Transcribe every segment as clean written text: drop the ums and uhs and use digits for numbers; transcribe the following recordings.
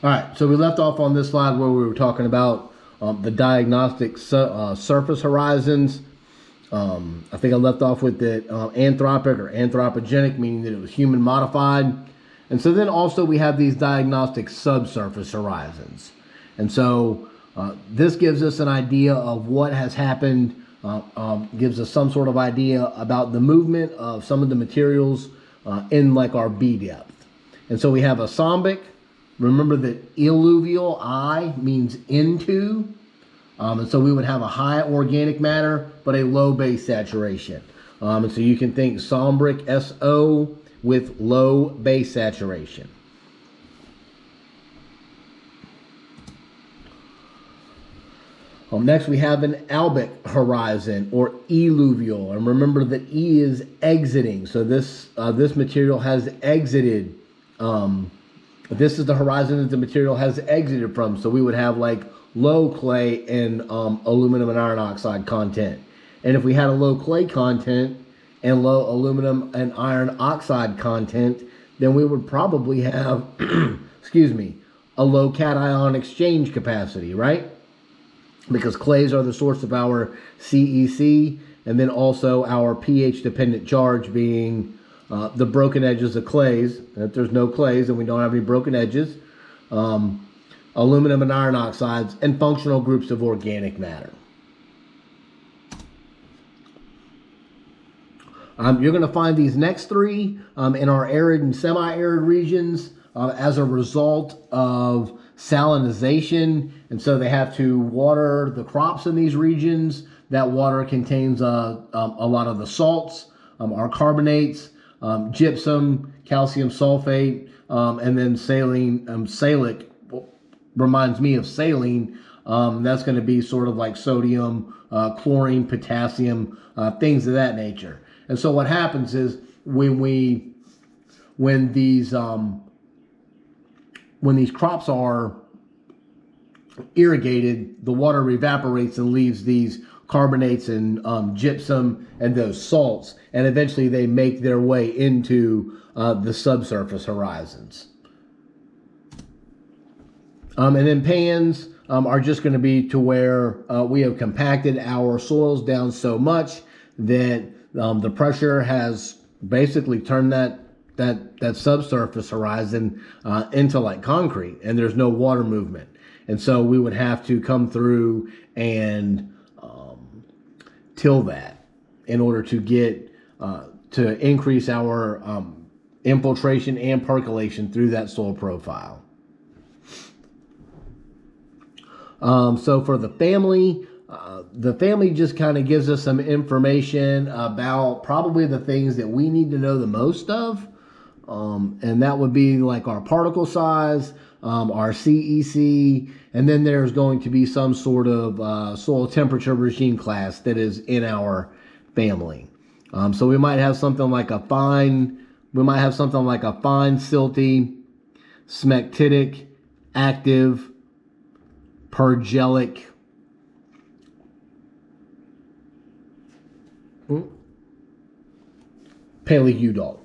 All right, so we left off on this slide where we were talking about the diagnostic surface horizons. I think I left off with that anthropic or anthropogenic, meaning that it was human modified. And so then also we have these diagnostic subsurface horizons. And so this gives us an idea of what has happened, gives us some sort of idea about the movement of some of the materials in like our B depth. And so we have a sombic. Remember that alluvial, I, means into. And so we would have a high organic matter, but a low base saturation. And so you can think sombric, SO, with low base saturation. Next, we have an albic horizon, or eluvial. And remember that E is exiting. So this material has exited. This is the horizon that the material has exited from. So we would have like low clay and aluminum and iron oxide content. And if we had a low clay content and low aluminum and iron oxide content, then we would probably have, excuse me, a low cation exchange capacity, right? Because clays are the source of our CEC, and then also our pH dependent charge being the broken edges of clays. If there's no clays, then we don't have any broken edges. Aluminum and iron oxides, and functional groups of organic matter. You're going to find these next three in our arid and semi-arid regions as a result of salinization. And so they have to water the crops in these regions. That water contains a lot of the salts, our carbonates, gypsum, calcium sulfate, and then saline, salic, reminds me of saline. That's going to be sort of like sodium, chlorine, potassium, things of that nature. And so what happens is when these crops are irrigated, the water evaporates and leaves these carbonates and gypsum and those salts, and eventually they make their way into the subsurface horizons. And then pans are just going to be to where we have compacted our soils down so much that the pressure has basically turned that subsurface horizon into like concrete, and there's no water movement. And so we would have to come through and till that in order to get to increase our infiltration and percolation through that soil profile. So for the family just kind of gives us some information about probably the things that we need to know the most of. And that would be like our particle size, our CEC, and then there's going to be some sort of soil temperature regime class that is in our family. So we might have something like a fine silty, smectitic, active, pergelic, paleoudal,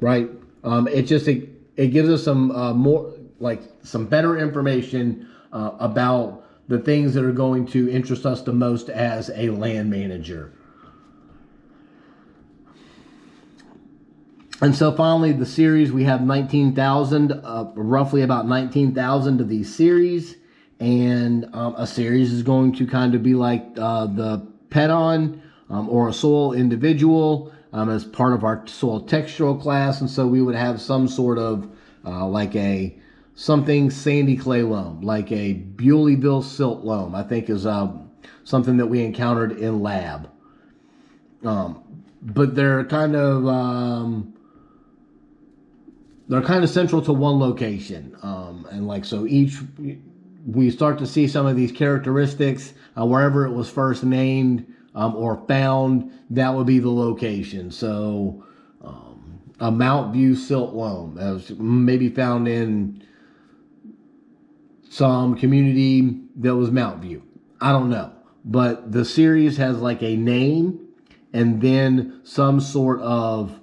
right? It gives us some more, like some better information about the things that are going to interest us the most as a land manager. And so finally, the series, we have 19,000, roughly about 19,000 of these series. And a series is going to kind of be like the pedon or a soil individual as part of our soil textural class. And so we would have some sort of something sandy clay loam, like a Bewleyville silt loam, I think is something that we encountered in lab. But they're kind of central to one location. And like, so we start to see some of these characteristics wherever it was first named or found, that would be the location. So a Mount View silt loam that was maybe found in some community that was Mount View. I don't know. But the series has like a name and then some sort of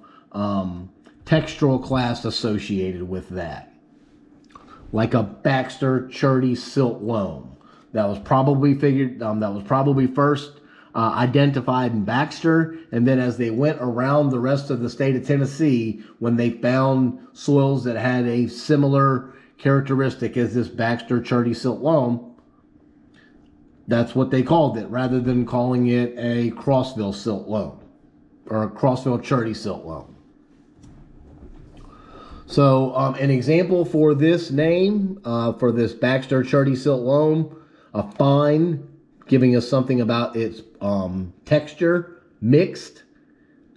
textural class associated with that. like a Baxter Cherty silt loam. That was probably first identified in Baxter, and then as they went around the rest of the state of Tennessee, when they found soils that had a similar characteristic as this Baxter Cherty silt loam, that's what they called it, rather than calling it a Crossville silt loam or a Crossville Cherty silt loam. So an example for this name, for this Baxter Cherty silt loam, a fine, giving us something about its texture, mixed,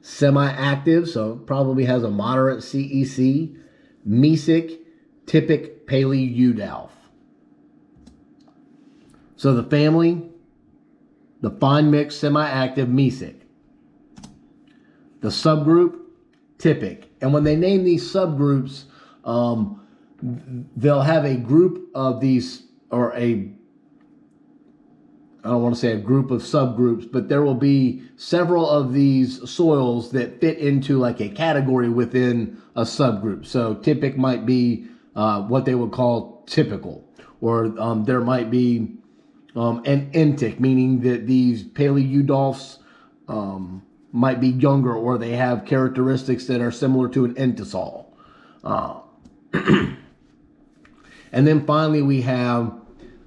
semi-active, so probably has a moderate CEC, mesic, typic, Paley-Udalf. So the family, the fine mixed, semi-active, mesic. The subgroup, typic. And when they name these subgroups, they'll have a group of these, or I don't want to say a group of subgroups, but there will be several of these soils that fit into like a category within a subgroup. So typic might be what they would call typical, or there might be an entic, meaning that these Paley-Udalfs might be younger, or they have characteristics that are similar to an entisol. And then finally we have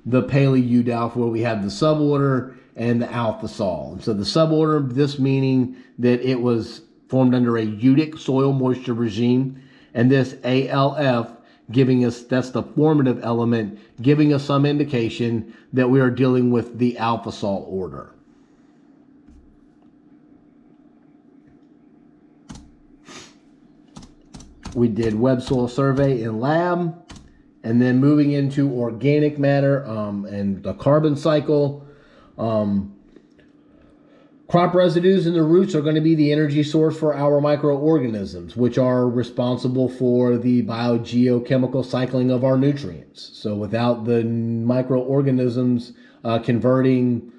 the Paley-Udalf, where we have the suborder and the alphasol. And so the suborder, this meaning that it was formed under a eutic soil moisture regime, and this ALF giving us, that's the formative element, giving us some indication that we are dealing with the alphasol order. We did web soil survey in lab, and then moving into organic matter and the carbon cycle. Crop residues in the roots are going to be the energy source for our microorganisms, which are responsible for the biogeochemical cycling of our nutrients. So without the microorganisms converting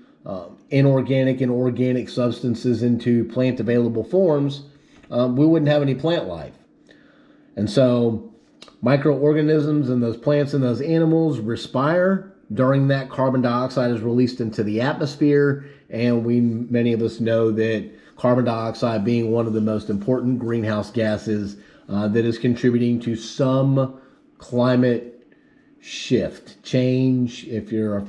inorganic and organic substances into plant available forms, we wouldn't have any plant life. And so microorganisms and those plants and those animals respire. During that, carbon dioxide is released into the atmosphere, and many of us know that carbon dioxide being one of the most important greenhouse gases that is contributing to some climate shift, change. If you're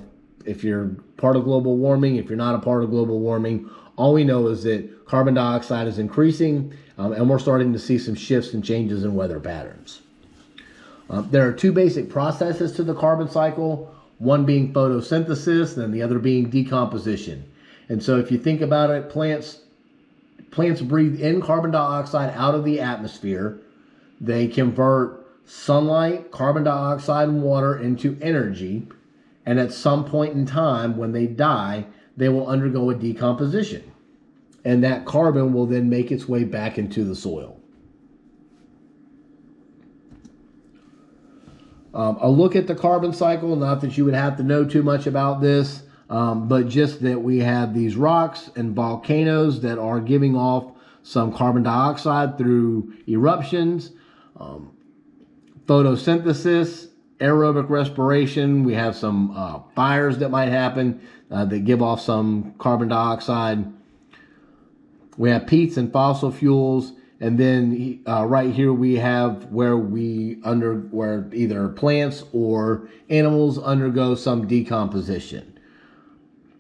part of global warming, if you're not a part of global warming, all we know is that carbon dioxide is increasing, and we're starting to see some shifts and changes in weather patterns. There are two basic processes to the carbon cycle, one being photosynthesis and the other being decomposition. And so if you think about it, plants breathe in carbon dioxide out of the atmosphere. They convert sunlight, carbon dioxide, and water into energy. And at some point in time, when they die, they will undergo a decomposition. And that carbon will then make its way back into the soil. A look at the carbon cycle, not that you would have to know too much about this, but just that we have these rocks and volcanoes that are giving off some carbon dioxide through eruptions, photosynthesis, aerobic respiration. We have some fires that might happen that give off some carbon dioxide. We have peats and fossil fuels. And then right here we have where either plants or animals undergo some decomposition,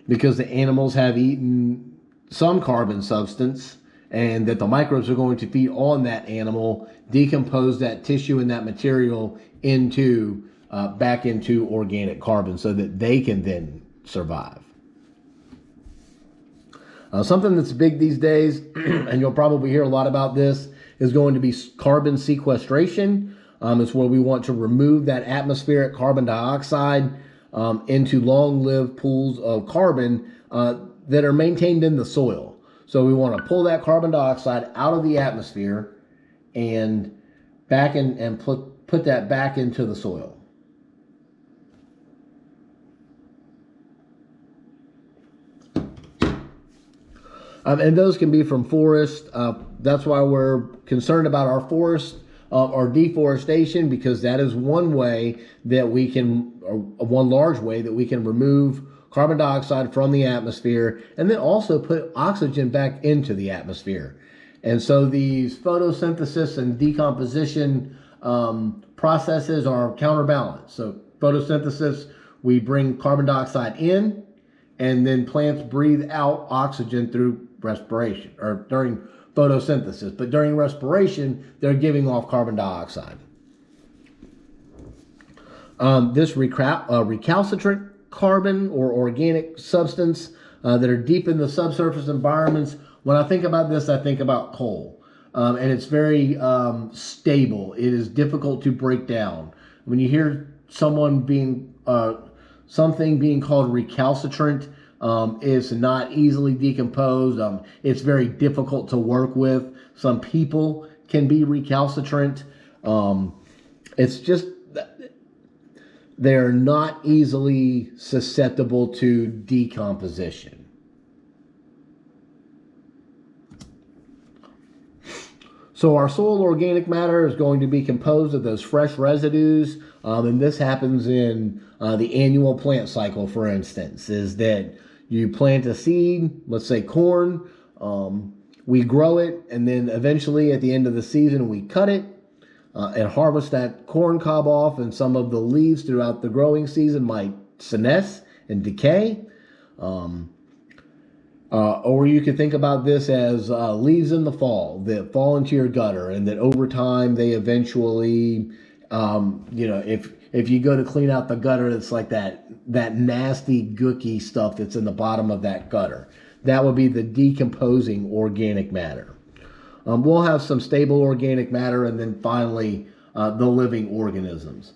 because the animals have eaten some carbon substance, and that the microbes are going to feed on that animal, decompose that tissue and that material into back into organic carbon, so that they can then survive. Something that's big these days, and you'll probably hear a lot about this, is going to be carbon sequestration. It's where we want to remove that atmospheric carbon dioxide into long-lived pools of carbon that are maintained in the soil. So we want to pull that carbon dioxide out of the atmosphere and back in, and put that back into the soil. And those can be from forests. That's why we're concerned about our forests, or deforestation, because that is one way that we can, or one large way that we can remove carbon dioxide from the atmosphere and then also put oxygen back into the atmosphere. And so these photosynthesis and decomposition processes are counterbalanced. So photosynthesis, we bring carbon dioxide in, and then plants breathe out oxygen through respiration or during photosynthesis. But during respiration, they're giving off carbon dioxide. This recalcitrant carbon or organic substance that are deep in the subsurface environments. When I think about this, I think about coal. And it's very stable. It is difficult to break down. When you hear something being called recalcitrant, it's not easily decomposed. It's very difficult to work with. Some people can be recalcitrant. It's just, they're not easily susceptible to decomposition. So our soil organic matter is going to be composed of those fresh residues, and this happens in the annual plant cycle, for instance, is that you plant a seed, let's say corn, we grow it, and then eventually at the end of the season we cut it and harvest that corn cob off, and some of the leaves throughout the growing season might senesce and decay. Or you could think about this as leaves in the fall that fall into your gutter, and that over time they eventually, if you go to clean out the gutter, it's like that nasty gooky stuff that's in the bottom of that gutter. That would be the decomposing organic matter. We'll have some stable organic matter, and then finally the living organisms.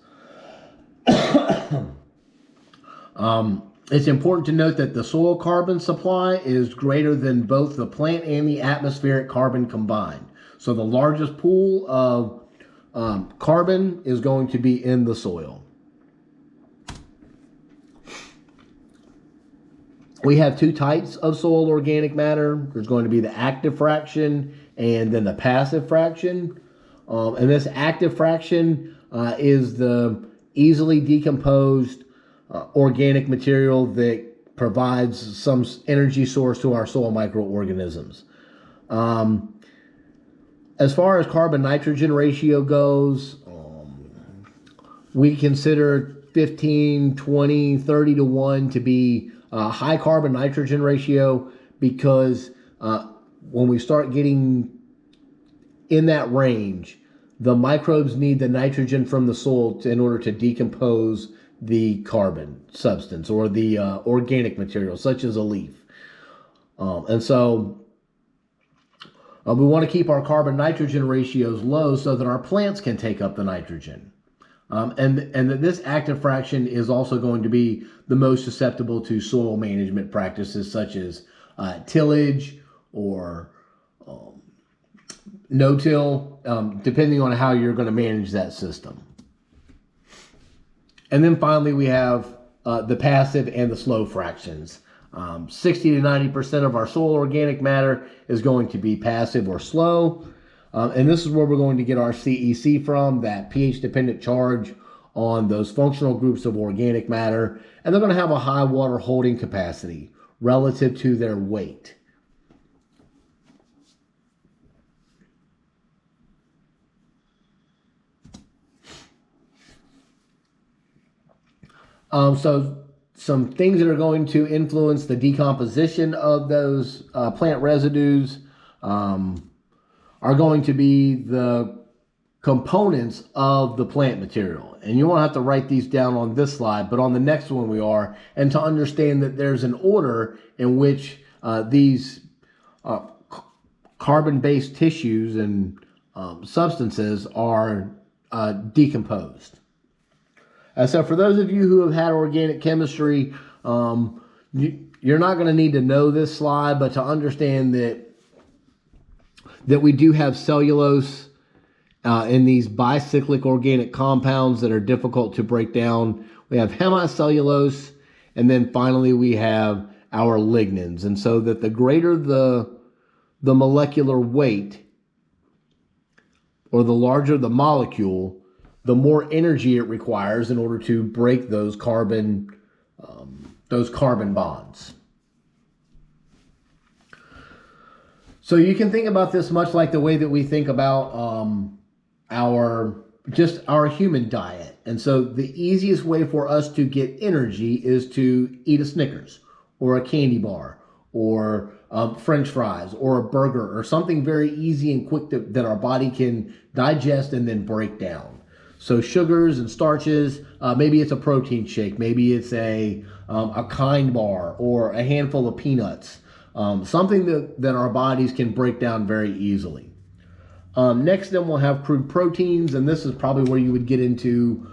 It's important to note that the soil carbon supply is greater than both the plant and the atmospheric carbon combined. So the largest pool of carbon is going to be in the soil. We have two types of soil organic matter. There's going to be the active fraction and then the passive fraction. And this active fraction is the easily decomposed organic material that provides some energy source to our soil microorganisms. As far as carbon-nitrogen ratio goes, we consider 15, 20, 30 to 1 to be a high carbon-nitrogen ratio, because when we start getting in that range, the microbes need the nitrogen from the soil in order to decompose the carbon substance or the organic material, such as a leaf. And so we want to keep our carbon-nitrogen ratios low so that our plants can take up the nitrogen. And that this active fraction is also going to be the most susceptible to soil management practices such as tillage or no-till, depending on how you're going to manage that system. And then finally, we have the passive and the slow fractions. 60 to 90% of our soil organic matter is going to be passive or slow. And this is where we're going to get our CEC from, that pH-dependent charge on those functional groups of organic matter. And they're going to have a high water holding capacity relative to their weight. So some things that are going to influence the decomposition of those plant residues are going to be the components of the plant material. And you won't have to write these down on this slide, but on the next one we are. And to understand that there's an order in which these carbon-based tissues and substances are decomposed. So for those of you who have had organic chemistry, you're not going to need to know this slide, but to understand that we do have cellulose in these bicyclic organic compounds that are difficult to break down. We have hemicellulose, and then finally we have our lignins. And so that the greater the molecular weight or the larger the molecule, the more energy it requires in order to break those carbon bonds. So you can think about this much like the way that we think about our human diet. And so the easiest way for us to get energy is to eat a Snickers or a candy bar or French fries or a burger or something very easy and quick that our body can digest and then break down. So sugars and starches, maybe it's a protein shake, maybe it's a Kind bar or a handful of peanuts, something that our bodies can break down very easily. Next, then we'll have crude proteins, and this is probably where you would get into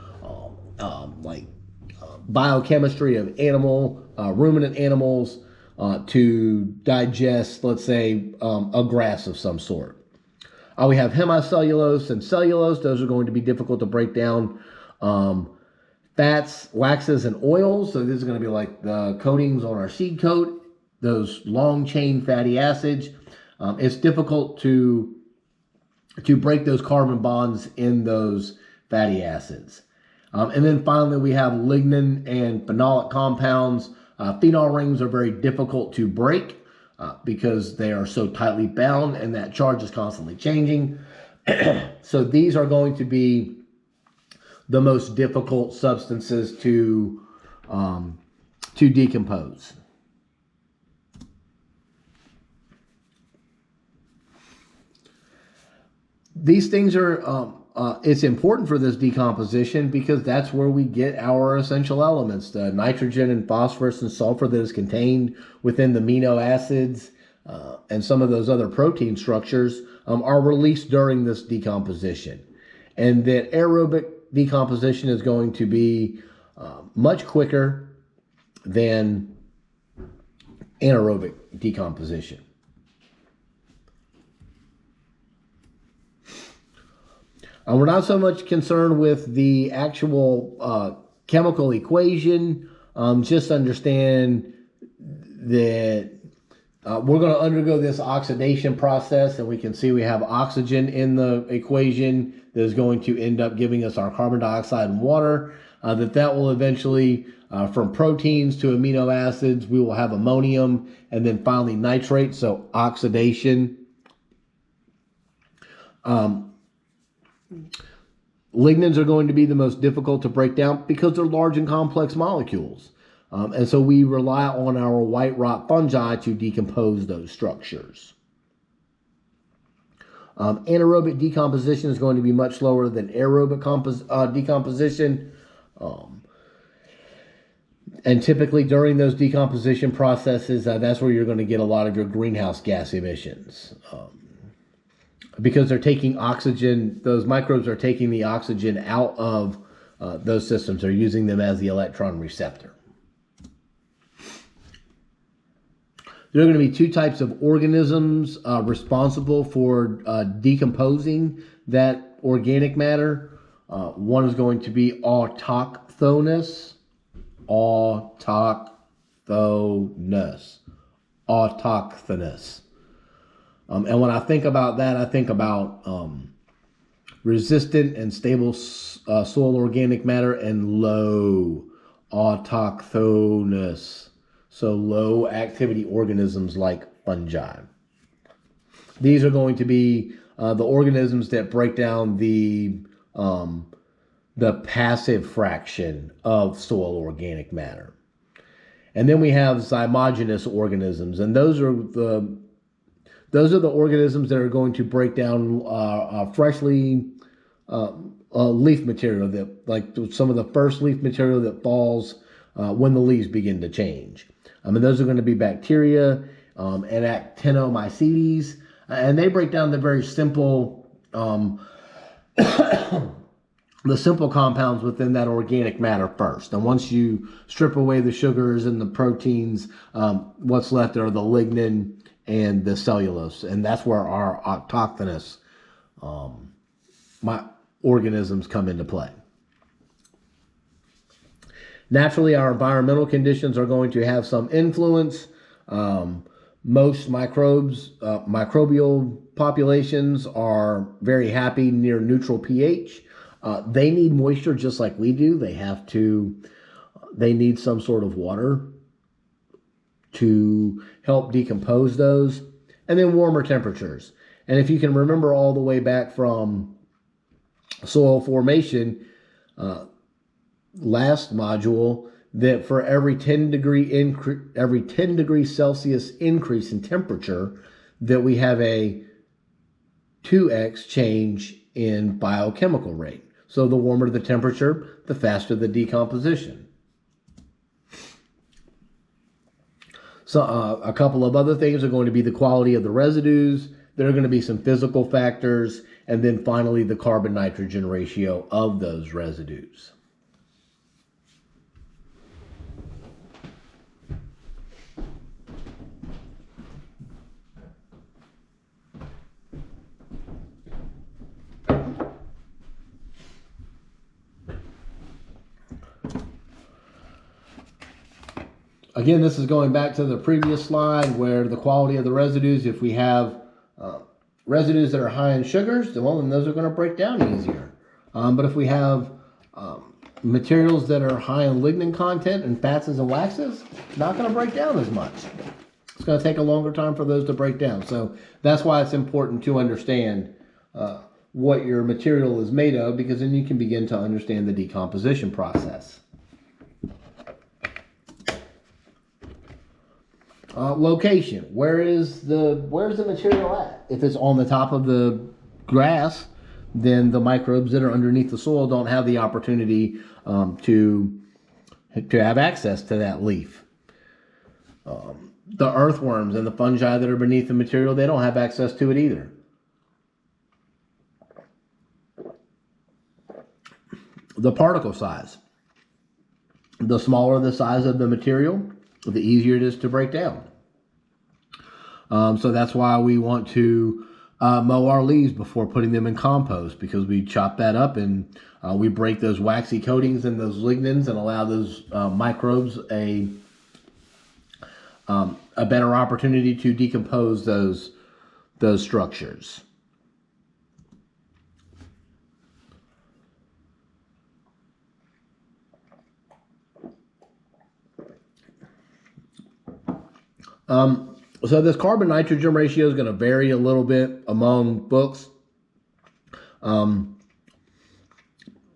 biochemistry of ruminant animals to digest, let's say, a grass of some sort. We have hemicellulose and cellulose. Those are going to be difficult to break down. Fats, waxes, and oils. So this is going to be like the coatings on our seed coat, those long chain fatty acids. It's difficult to break those carbon bonds in those fatty acids. And then finally, we have lignin and phenolic compounds. Phenol rings are very difficult to break because they are so tightly bound and that charge is constantly changing. So these are going to be the most difficult substances to decompose. These things are, it's important for this decomposition because that's where we get our essential elements, the nitrogen and phosphorus and sulfur that is contained within the amino acids and some of those other protein structures are released during this decomposition. And that aerobic decomposition is going to be much quicker than anaerobic decomposition. We're not so much concerned with the actual chemical equation. Just understand that we're going to undergo this oxidation process, and we can see we have oxygen in the equation that is going to end up giving us our carbon dioxide and water. That will eventually, from proteins to amino acids, we will have ammonium, and then finally nitrate, so oxidation. Lignins are going to be the most difficult to break down because they're large and complex molecules. And so we rely on our white rot fungi to decompose those structures. Anaerobic decomposition is going to be much slower than aerobic decomposition. And typically during those decomposition processes, that's where you're going to get a lot of your greenhouse gas emissions. Because they're taking oxygen, those microbes are taking the oxygen out of those systems. They're using them as the electron receptor. There are going to be two types of organisms responsible for decomposing that organic matter. One is going to be autochthonous. And when I think about that, I think about resistant and stable soil organic matter and low autochthonous. So low activity organisms like fungi. These are going to be the organisms that break down the passive fraction of soil organic matter. And then we have zymogenous organisms, and those are the organisms that are going to break down freshly leaf material, that like some of the first leaf material that falls when the leaves begin to change. Those are going to be bacteria and actinomycetes, and they break down the very simple, the simple compounds within that organic matter first. And once you strip away the sugars and the proteins, what's left are the lignin and the cellulose, and that's where our autochthonous organisms come into play. Naturally, our environmental conditions are going to have some influence. Most microbial populations are very happy near neutral pH. They need moisture just like we do. They need some sort of water to help decompose those, and then warmer temperatures. And if you can remember all the way back from soil formation, last module, that for every 10 degrees Celsius increase in temperature, that we have a 2x change in biochemical rate. So the warmer the temperature, the faster the decomposition. So a couple of other things are going to be the quality of the residues. There are going to be some physical factors, and then finally the carbon-nitrogen ratio of those residues. Again, this is going back to the previous slide where the quality of the residues, if we have residues that are high in sugars, then those are going to break down easier. But if we have materials that are high in lignin content and fats and waxes, not going to break down as much. It's going to take a longer time for those to break down. So that's why it's important to understand what your material is made of, because then you can begin to understand the decomposition process. Location. Where's the material at? If it's on the top of the grass, then the microbes that are underneath the soil don't have the opportunity to have access to that leaf. The earthworms and the fungi that are beneath the material, they don't have access to it either. The particle size. The smaller the size of the material, the easier it is to break down. So that's why we want to mow our leaves before putting them in compost, because we chop that up and we break those waxy coatings and those lignins and allow those microbes a better opportunity to decompose those structures. So this carbon-nitrogen ratio is going to vary a little bit among books.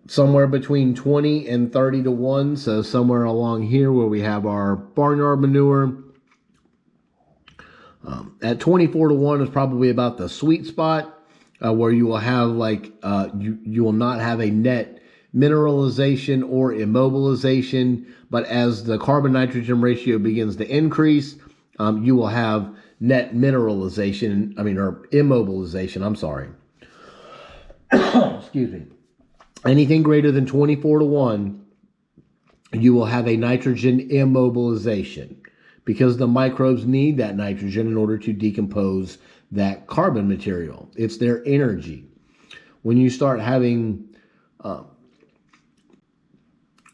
Somewhere between 20 and 30 to 1. So somewhere along here where we have our barnyard manure. At 24 to 1 is probably about the sweet spot where you will have you will not have a net mineralization or immobilization, but as the carbon-nitrogen ratio begins to increase, you will have net mineralization, or immobilization, I'm sorry. Excuse me. Anything greater than 24 to 1, you will have a nitrogen immobilization, because the microbes need that nitrogen in order to decompose that carbon material. It's their energy. When you start having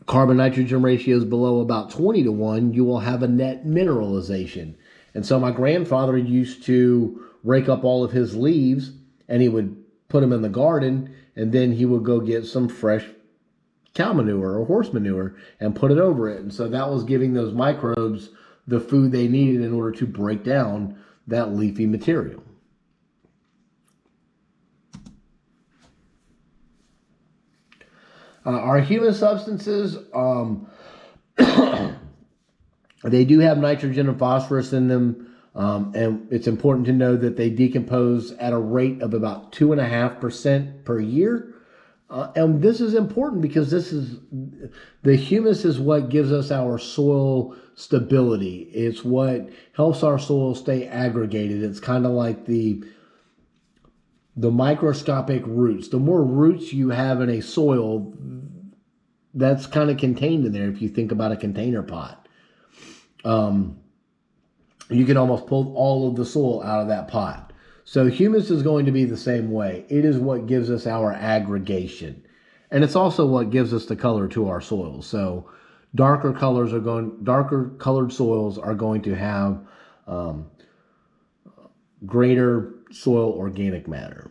carbon-nitrogen ratios below about 20 to 1, you will have a net mineralization. And so my grandfather used to rake up all of his leaves, and he would put them in the garden, and then he would go get some fresh cow manure or horse manure and put it over it. And so that was giving those microbes the food they needed in order to break down that leafy material. Our human substances, they do have nitrogen and phosphorus in them, and it's important to know that they decompose at a rate of about 2.5% per year. And this is important because the humus is what gives us our soil stability. It's what helps our soil stay aggregated. It's kind of like the microscopic roots. The more roots you have in a soil, that's kind of contained in there. If you think about a container pot, you can almost pull all of the soil out of that pot. So humus is going to be the same way. It is what gives us our aggregation. And it's also what gives us the color to our soil. So darker colored soils are going to have greater soil organic matter.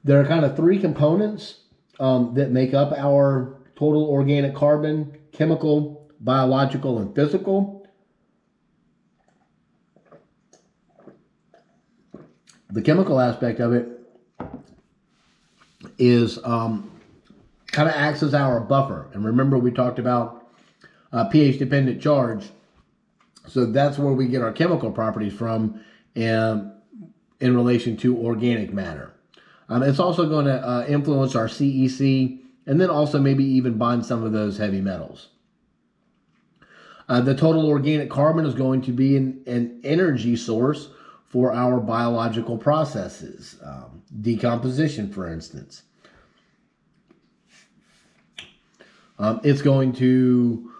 There are kind of three components that make up our total organic carbon: chemical, biological, and physical. The chemical aspect of it is kind of acts as our buffer. And remember, we talked about pH-dependent charge. So that's where we get our chemical properties from in relation to organic matter. It's also going to influence our CEC, and then also maybe even bind some of those heavy metals. The total organic carbon is going to be an energy source for our biological processes, decomposition, for instance. It's going to,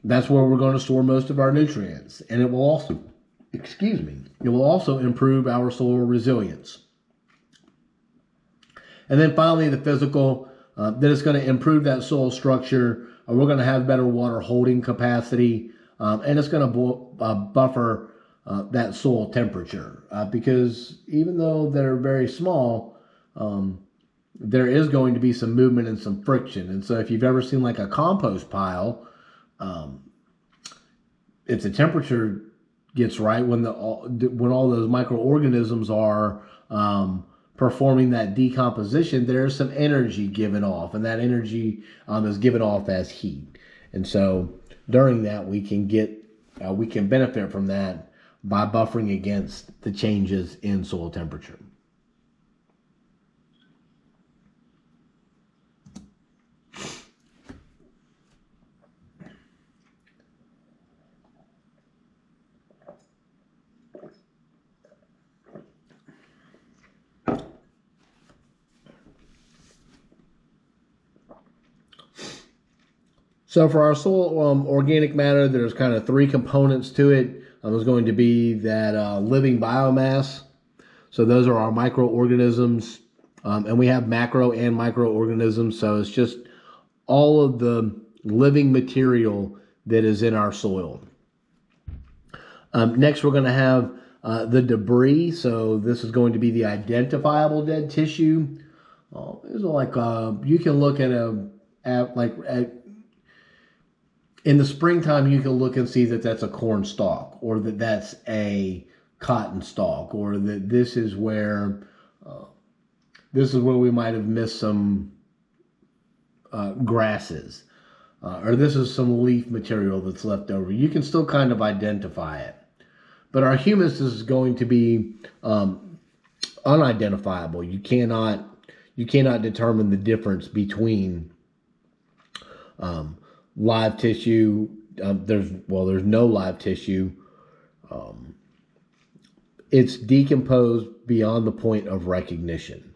that's where we're going to store most of our nutrients. And it will also, it will also improve our soil resilience. And then finally, the physical, that it's going to improve that soil structure. We're going to have better water holding capacity, and it's going to buffer that soil temperature. Because even though they're very small, there is going to be some movement and some friction. And so if you've ever seen like a compost pile, if the temperature gets right, when all those microorganisms are performing that decomposition, there's some energy given off, and that energy is given off as heat. And so during that, we can benefit from that by buffering against the changes in soil temperature. So for our soil organic matter, there's kind of three components to it. There's going to be that living biomass. So those are our microorganisms. And we have macro and microorganisms. So it's just all of the living material that is in our soil. Next, we're going to have the debris. So this is going to be the identifiable dead tissue. These are like, you can look at in the springtime, you can look and see that that's a corn stalk, or that that's a cotton stalk, or that this is where we might have missed some grasses, or this is some leaf material that's left over. You can still kind of identify it, but our humus is going to be unidentifiable. You cannot determine the difference between live tissue. There's no live tissue. It's decomposed beyond the point of recognition.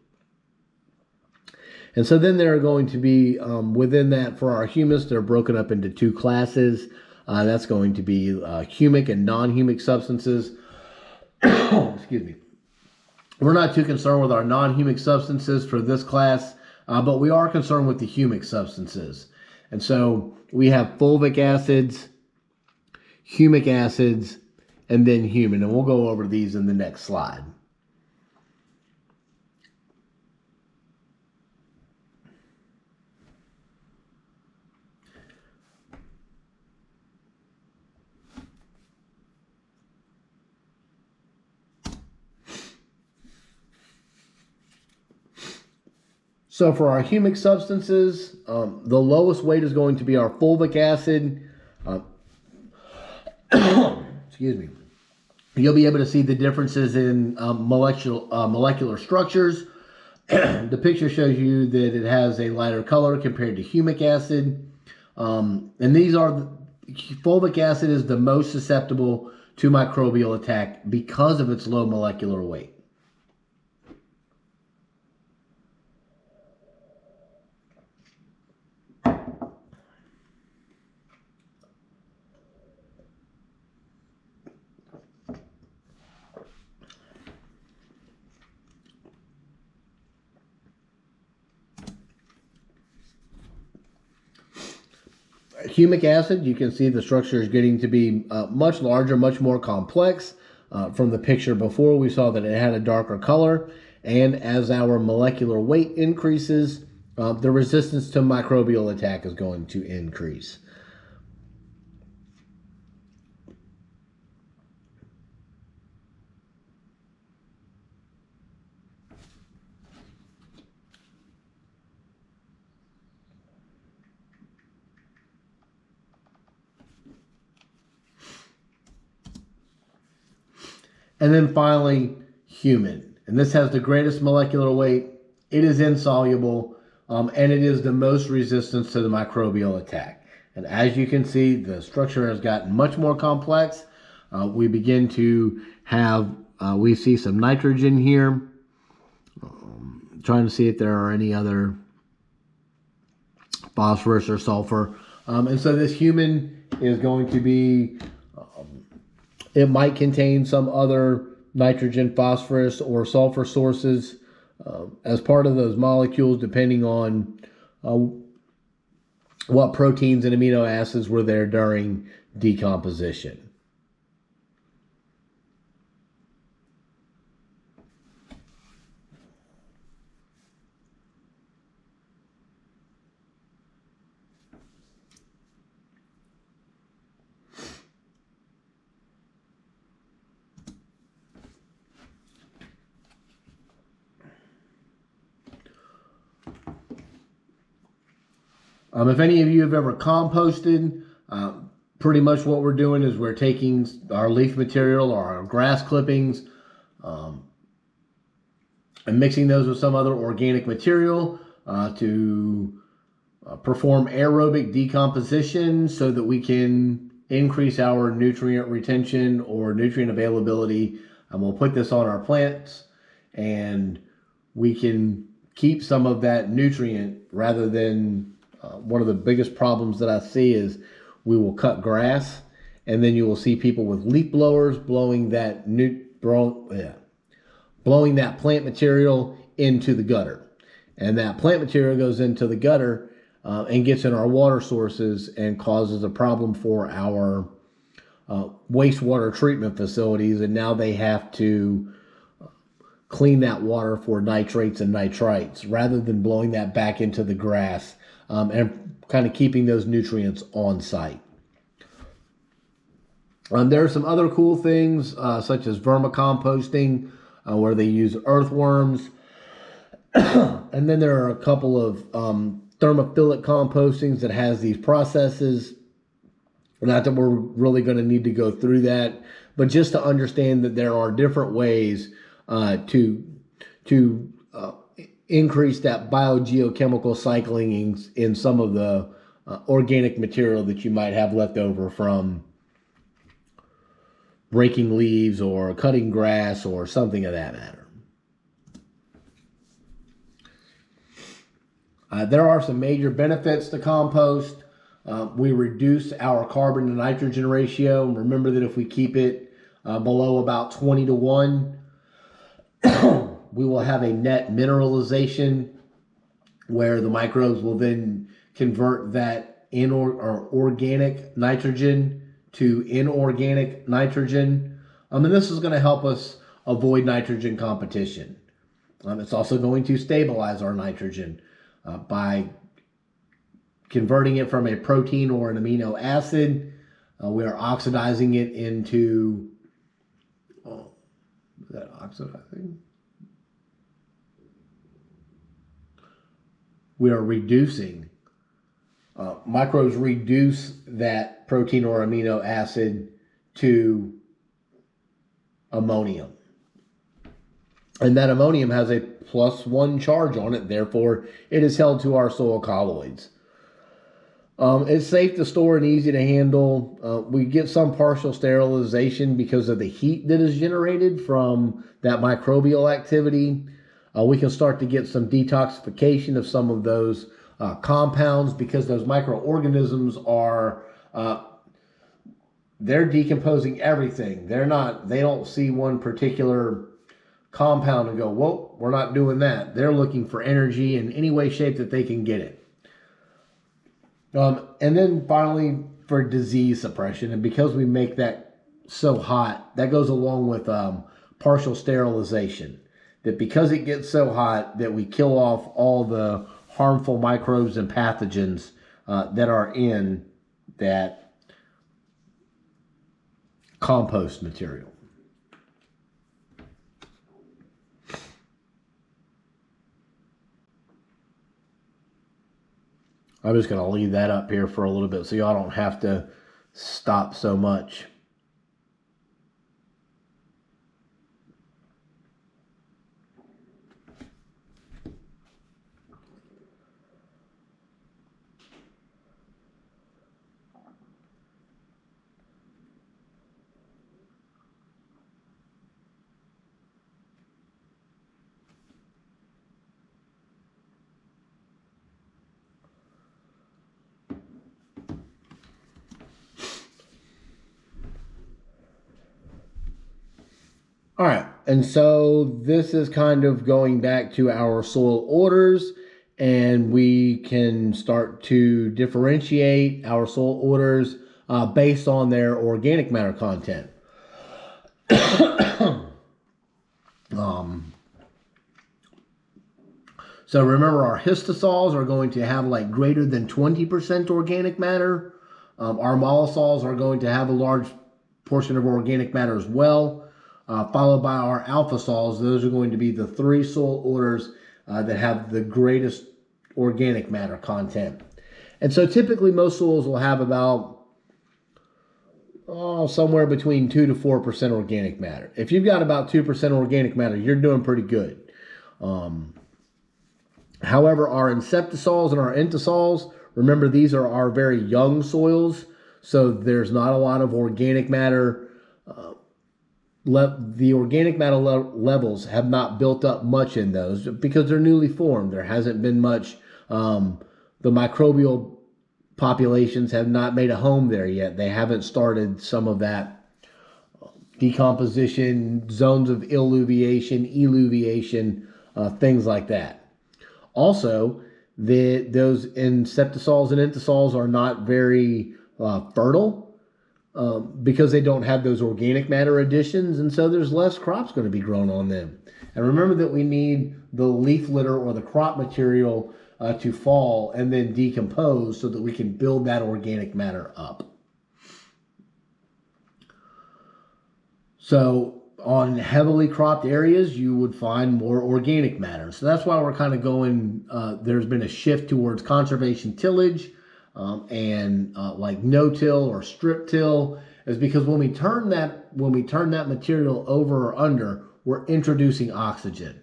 And so then there are going to be, within that, for our humus, they're broken up into two classes. That's going to be humic and non-humic substances. Excuse me. We're not too concerned with our non-humic substances for this class, but we are concerned with the humic substances. And so we have fulvic acids, humic acids, and then humin. And we'll go over these in the next slide. So for our humic substances, the lowest weight is going to be our fulvic acid. Excuse me. You'll be able to see the differences in molecular structures. The picture shows you that it has a lighter color compared to humic acid. And fulvic acid is the most susceptible to microbial attack because of its low molecular weight. Humic acid, you can see the structure is getting to be much larger, much more complex. From the picture before, we saw that it had a darker color. And as our molecular weight increases, the resistance to microbial attack is going to increase. And then finally, humin. And this has the greatest molecular weight. It is insoluble, and it is the most resistant to the microbial attack. And as you can see, the structure has gotten much more complex. We begin to have, we see some nitrogen here. Trying to see if there are any other phosphorus or sulfur. And so this humin is going to be, it might contain some other nitrogen, phosphorus, or sulfur sources as part of those molecules, depending on what proteins and amino acids were there during decomposition. If any of you have ever composted, pretty much what we're doing is we're taking our leaf material or our grass clippings and mixing those with some other organic material to perform aerobic decomposition so that we can increase our nutrient retention or nutrient availability. And we'll put this on our plants and we can keep some of that nutrient rather than one of the biggest problems that I see is we will cut grass and then you will see people with leaf blowers blowing that blowing that plant material into the gutter. And that plant material goes into the gutter and gets in our water sources and causes a problem for our wastewater treatment facilities. And now they have to clean that water for nitrates and nitrites rather than blowing that back into the grass and kind of keeping those nutrients on site. There are some other cool things such as vermicomposting where they use earthworms. And then there are a couple of thermophilic compostings that has these processes. Not that we're really going to need to go through that, but just to understand that there are different ways to increase that biogeochemical cycling in some of the organic material that you might have left over from breaking leaves or cutting grass or something of that matter. There are some major benefits to compost. We reduce our carbon to nitrogen ratio. Remember that if we keep it below about 20 to 1, we will have a net mineralization where the microbes will then convert that organic nitrogen to inorganic nitrogen. And this is going to help us avoid nitrogen competition. It's also going to stabilize our nitrogen by converting it from a protein or an amino acid. We are oxidizing it into, is that oxidizing? We are reducing, microbes reduce that protein or amino acid to ammonium. And that ammonium has a +1 charge on it, therefore it is held to our soil colloids. It's safe to store and easy to handle. We get some partial sterilization because of the heat that is generated from that microbial activity. We can start to get some detoxification of some of those compounds because those microorganisms are, they're decomposing everything. They don't see one particular compound and go, whoa, we're not doing that. They're looking for energy in any way, shape that they can get it. And then finally, for disease suppression, and because we make that so hot, that goes along with partial sterilization. That because it gets so hot, that we kill off all the harmful microbes and pathogens that are in that compost material. I'm just going to leave that up here for a little bit so y'all don't have to stop so much. All right, and so this is kind of going back to our soil orders, and we can start to differentiate our soil orders based on their organic matter content. So remember, our histosols are going to have like greater than 20% organic matter. Our mollisols are going to have a large portion of organic matter as well, followed by our alpha sols. Those are going to be the three soil orders that have the greatest organic matter content. And so typically most soils will have about somewhere between 2 to 4% organic matter. If you've got about 2% organic matter, you're doing pretty good. However, our inceptisols and our entasols, remember these are our very young soils, so there's not a lot of organic matter. The organic matter levels have not built up much in those because they're newly formed. There hasn't been much. The microbial populations have not made a home there yet. They haven't started some of that decomposition, zones of illuviation, eluviation, things like that. Also, those inceptisols and entasols are not very fertile because they don't have those organic matter additions, and so there's less crops going to be grown on them. And remember that we need the leaf litter or the crop material to fall and then decompose so that we can build that organic matter up. So on heavily cropped areas, you would find more organic matter. So that's why we're kind of going, there's been a shift towards conservation tillage and like no-till or strip till, is because when we turn that material over or under, we're introducing oxygen.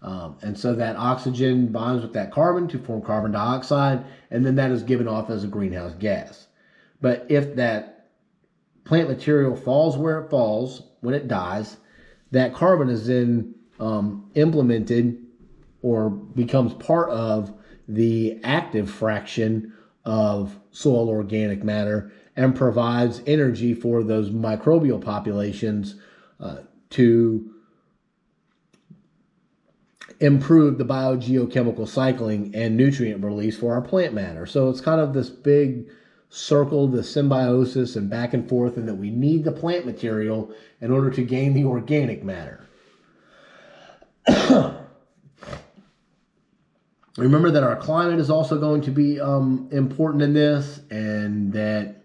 And so that oxygen bonds with that carbon to form carbon dioxide, and then that is given off as a greenhouse gas. But if that plant material falls where it falls, when it dies, that carbon is then implemented or becomes part of the active fraction of soil organic matter and provides energy for those microbial populations to improve the biogeochemical cycling and nutrient release for our plant matter. So it's kind of this big circle, the symbiosis and back and forth, and that we need the plant material in order to gain the organic matter. Remember that our climate is also going to be important in this, and that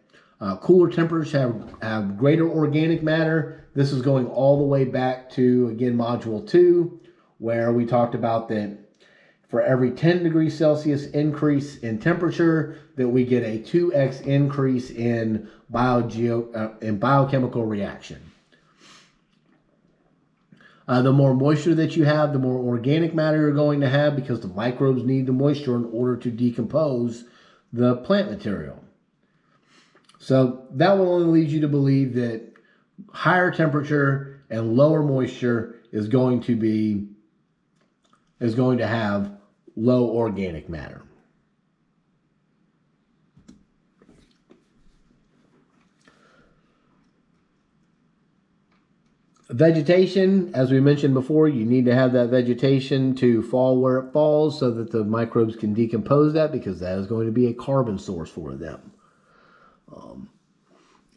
cooler temperatures have greater organic matter. This is going all the way back to, again, Module 2, where we talked about that for every 10 degrees Celsius increase in temperature, that we get a 2x increase in biochemical reaction. The more moisture that you have, the more organic matter you're going to have, because the microbes need the moisture in order to decompose the plant material. So that will only lead you to believe that higher temperature and lower moisture is going to have low organic matter. Vegetation, as we mentioned before, you need to have that vegetation to fall where it falls so that the microbes can decompose that, because that is going to be a carbon source for them.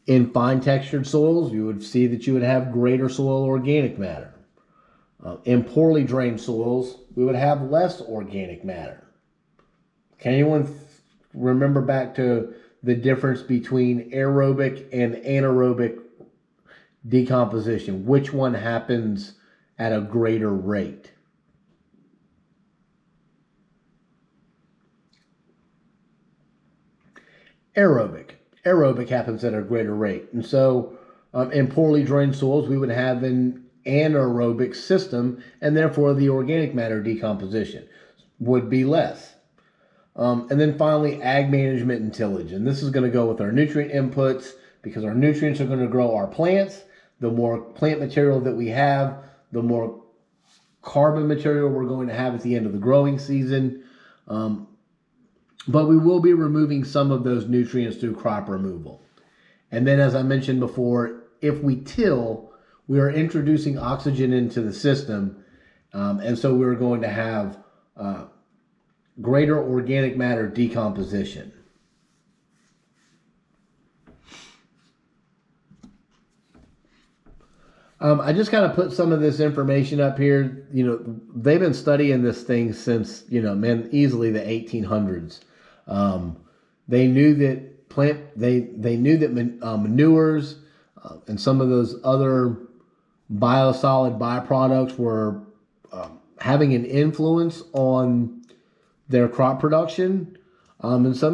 In fine textured soils, you would see that you would have greater soil organic matter. In poorly drained soils, we would have less organic matter. Can anyone remember back to the difference between aerobic and anaerobic decomposition? Which one happens at a greater rate? Aerobic. Aerobic happens at a greater rate. And so in poorly drained soils, we would have an anaerobic system, and therefore the organic matter decomposition would be less. And then finally, ag management and tillage. And this is going to go with our nutrient inputs, because our nutrients are going to grow our plants. The more plant material that we have, the more carbon material we're going to have at the end of the growing season. But we will be removing some of those nutrients through crop removal. And then, as I mentioned before, if we till, we are introducing oxygen into the system. And so we're going to have greater organic matter decomposition. I just kind of put some of this information up here. You know, they've been studying this thing since, easily the 1800s. They knew that they knew that manures and some of those other biosolid byproducts were having an influence on their crop production. And so,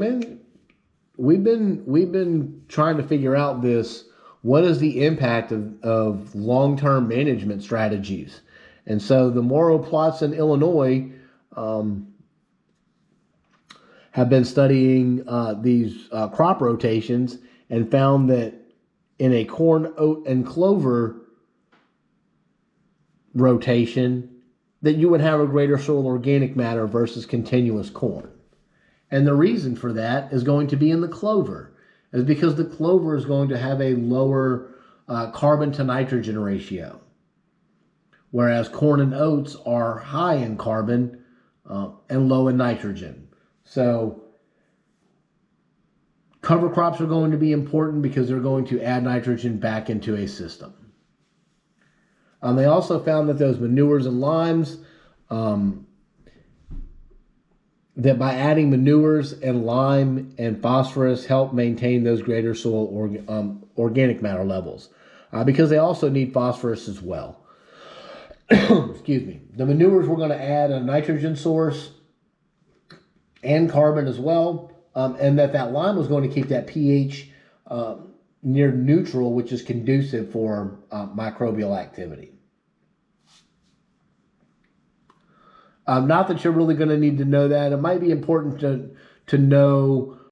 we've been trying to figure out this. What is the impact of long-term management strategies? And so the Morrow plots in Illinois have been studying these crop rotations and found that in a corn, oat, and clover rotation, that you would have a greater soil organic matter versus continuous corn. And the reason for that is going to be in the clover, is because the clover is going to have a lower carbon to nitrogen ratio, whereas corn and oats are high in carbon and low in nitrogen. So cover crops are going to be important because they're going to add nitrogen back into a system. They also found that those manures and limes, that by adding manures and lime and phosphorus help maintain those greater soil organic matter levels, because they also need phosphorus as well. Excuse me. The manures, we're going to add a nitrogen source and carbon as well, and that lime was going to keep that pH near neutral, which is conducive for microbial activity. Not that you're really going to need to know that. It might be important to know